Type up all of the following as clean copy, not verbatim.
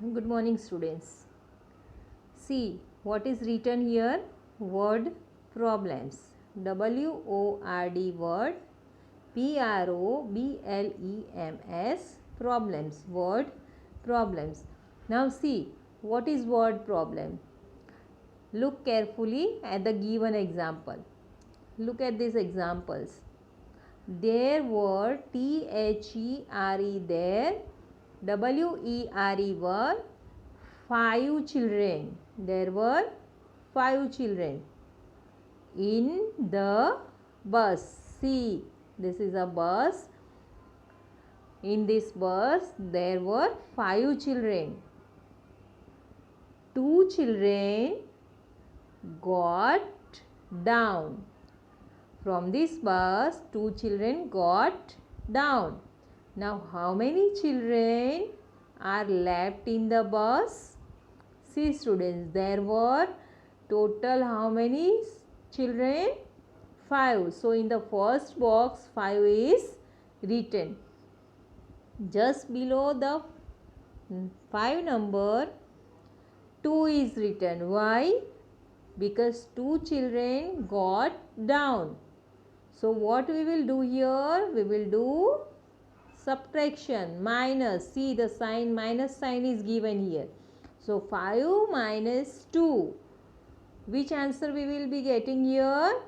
Good morning, students. See what is written here. Word problems. WORD word. PROBLEMS problems. Word problems. Now see what is word problem. Look carefully at the given example. Look at these examples. There were THERE there. WERE were 5 children. There were 5 children in the bus. See, this is a bus. In this bus, there were 5 children. 2 children got down. From this bus, 2 children got down. Now, how many children are left in the bus? See, students, there were total how many children? 5. So, in the first box, 5 is written. Just below the 5 number, 2 is written. Why? Because 2 children got down. So, what we will do here? We will do subtraction, minus. See, the sign, minus sign is given here. So, 5 minus 2. Which answer we will be getting here?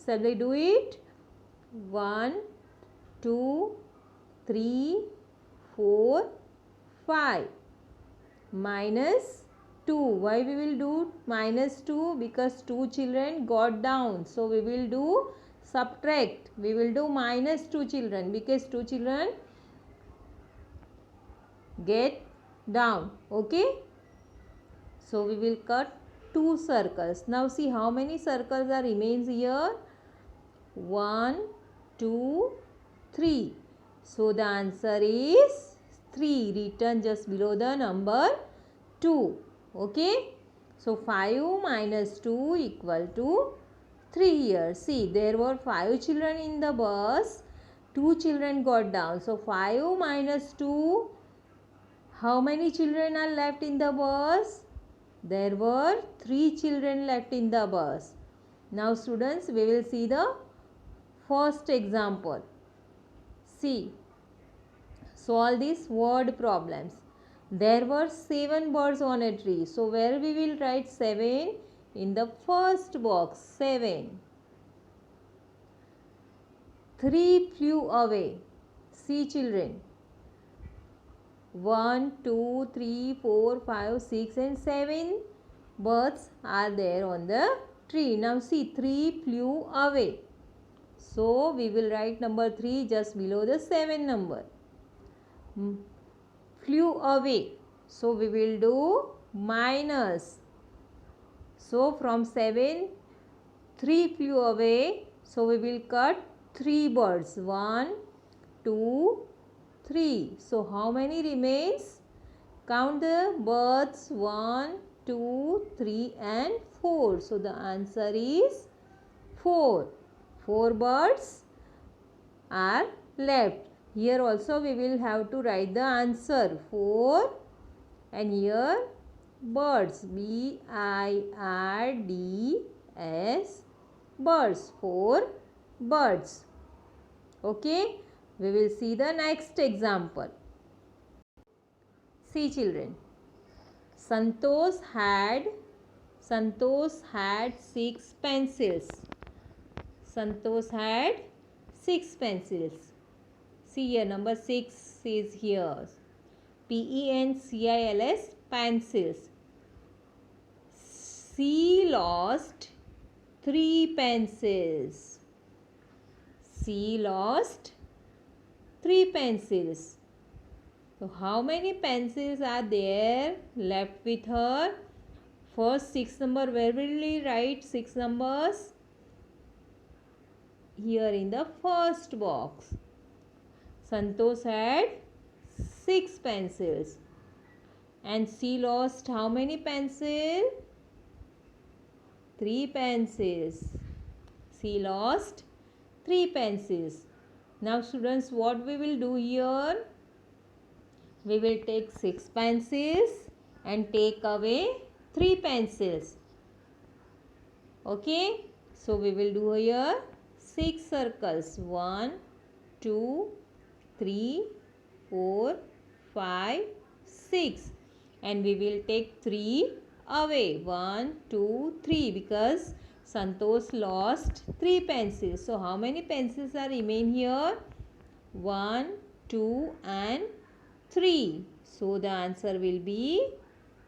Shall we do it? 1, 2, 3, 4, 5. Minus 2. Why we will do minus 2? Because 2 children got down. So, we will do subtract. We will do minus 2 children because 2 children get down. Okay. So, we will cut 2 circles. Now, see how many circles are remains here? 1, 2, 3. So, the answer is 3 written just below the number 2. Okay. So, 5 minus 2 equal to 3 here. See, there were 5 children in the bus. 2 children got down. So, 5 minus 2. How many children are left in the bus? There were 3 children left in the bus. Now, students, we will see the first example. See, solve these word problems. There were 7 birds on a tree. So, where we will write 7? In the first box, 7. 3 flew away. See, children. 1, 2, 3, 4, 5, 6 and 7 birds are there on the tree. Now, see, 3 flew away. So, we will write number 3 just below the 7 number. Flew away. So, we will do minus. So, from 7, 3 flew away. So, we will cut 3 birds. 1, 2, 3. So, how many remains? Count the birds. 1, 2, 3 and 4. So, the answer is 4. 4 birds are left. Here also we will have to write the answer 4 and here birds, BIRDS, birds, 4 birds. Okay, we will see the next example. See, children, Santosh had 6 pencils. Santosh had 6 pencils. See here, number 6 is here. PENCILS, pencils. C lost 3 pencils. C lost 3 pencils. So, how many pencils are there left with her? First 6 number, where will we write 6 numbers? Here in the first box. Santosh had 6 pencils. And she lost how many pencils? 3 pencils. She lost 3 pencils. Now, students, what we will do here? We will take 6 pencils and take away 3 pencils. Okay, so we will do here 6 circles. 1, 2, 3, 4, 5, 6, and we will take 3 away. 1, 2, 3, because Santosh lost 3 pencils. So how many pencils are remain here? 1, 2 and 3. So the answer will be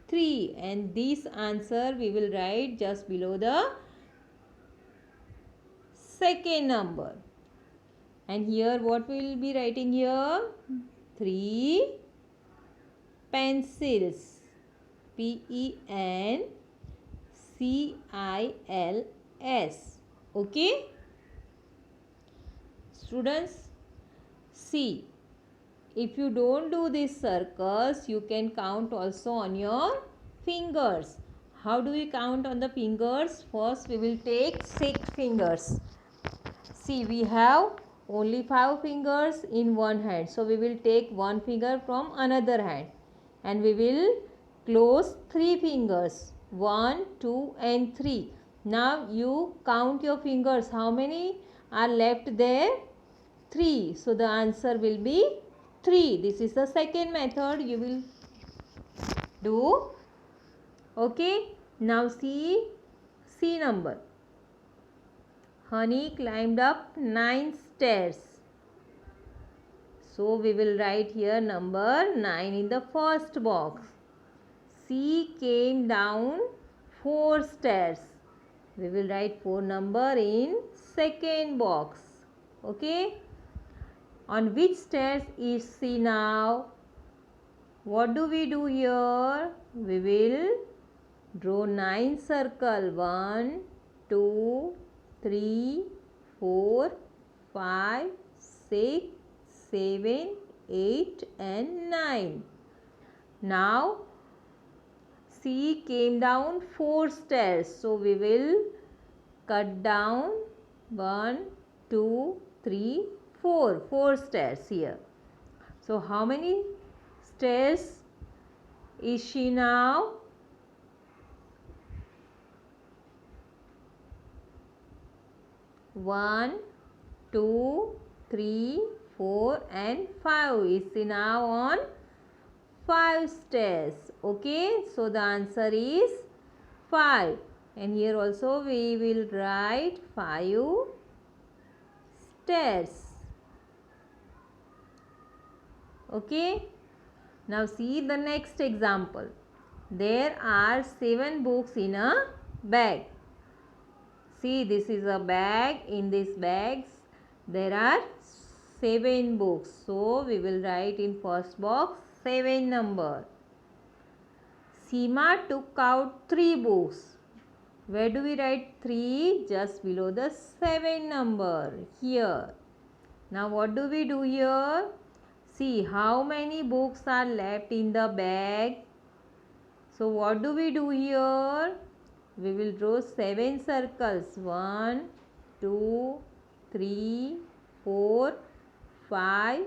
3, and this answer we will write just below the second number. And here what we will be writing here? 3 pencils. Pencils. Okay, students, see, if you don't do these circles, you can count also on your fingers. How do we count on the fingers? First we will take 6 fingers. See, we have only 5 fingers in one hand. So we will take one finger from another hand, and we will close 3 fingers. 1, 2 and 3. Now you count your fingers. How many are left there? 3. So the answer will be 3. This is the second method you will do. Okay. Now see C number. Honey climbed up 9 stairs. So we will write here number 9 in the first box. C came down 4 stairs. We will write 4 number in second box. Okay. On which stairs is C now? What do we do here? We will draw 9 circle. 1, 2, 3, 4, 5, 6, 7, 8 and 9. Now C came down 4 stairs. So we will cut down 1, 2, 3, 4. 4 stairs here. So how many stairs is she now? One, 2, 3, 4 and 5. Is she now on 5 stairs? Okay, so the answer is 5. And here also we will write 5 stairs. Okay. Now see the next example. There are 7 books in a bag. See, this is a bag. In this bags there are 7 books. So we will write in first box 7 number. Seema took out 3 books. Where do we write 3? Just below the 7 number here. Now what do we do here? See how many books are left in the bag. So what do we do here? We will draw 7 circles. 1, 2, 3, 4, 5,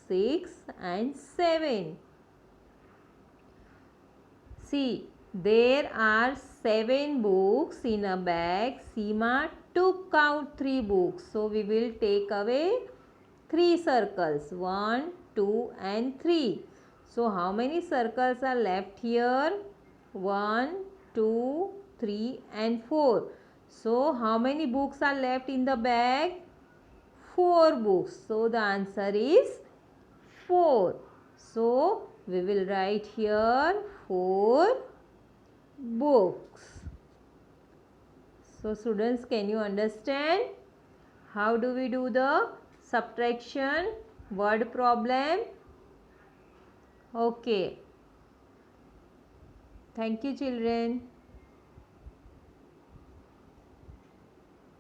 6 and 7. See, there are 7 books in a bag. Seema took out 3 books. So we will take away 3 circles. 1, 2 and 3. So how many circles are left here? 1, 2, 3 and 4. So how many books are left in the bag? 4 books. So the answer is 4. So we will write here 4 books. So students, can you understand how do we do the subtraction word problem? Okay. Thank you children.